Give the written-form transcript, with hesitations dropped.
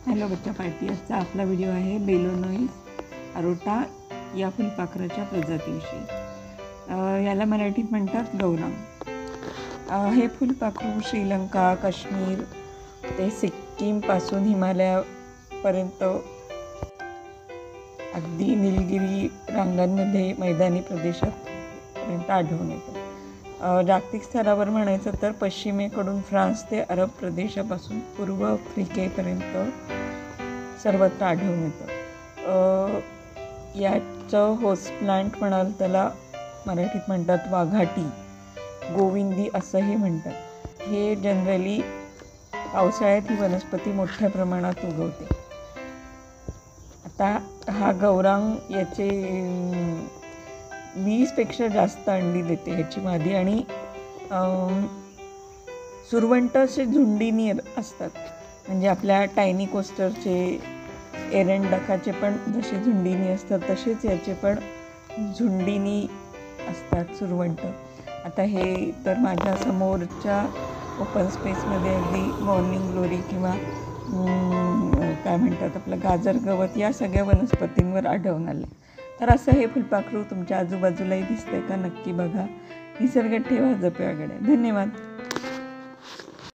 Hello बच्चा party, आजचा आपला व्हिडिओ आहे बेलोनोइस अरोटा या फुलपाखराच्या प्रजातीविषयी। याला मराठीत म्हणतात गौरांग। हे फुलपाखरू श्रीलंका, काश्मीर ते सिक्कीमपासून हिमालयापर्यंत अगदी निलगिरी रांगांमध्ये मैदानी प्रदेशापर्यंत आढळून येतं। जागतिक स्तरावर म्हणायचं तर पश्चिमेकडून फ्रान्स ते अरब प्रदेशापासून पूर्व आफ्रिकेपर्यंत सर्वत्र आढळून येतं। याचं होस्ट प्लांट म्हणाल त्याला मराठीत म्हणतात वाघाटी, गोविंदी असंही म्हणतात। हे जनरली पावसाळ्यात ही वनस्पती मोठ्या प्रमाणात उगवते। आता हा गौरांग याचे 20पेक्षा जास्त अंडी देते ह्याची मादी, आणि सुरवंट असे झुंडीनी असतात। म्हणजे आपल्या टायनी कोस्टरचे, एरंडकाचे पण जसे झुंडीनी असतात तसेच याचे पण झुंडीनी असतात सुरवंट। आता हे तर माझ्या समोरच्या ओपन स्पेसमध्ये अगदी मॉर्निंग ग्लोरी किंवा काय म्हणतात आपलं गाजर गवत या सगळ्या वनस्पतींवर आढळून आले। तर असं हे फुलपाखरू तुमच्या आजूबाजूलाही दिसतंय का? नक्की बघा। निसर्गात ठेवा, जपा गड्या। धन्यवाद।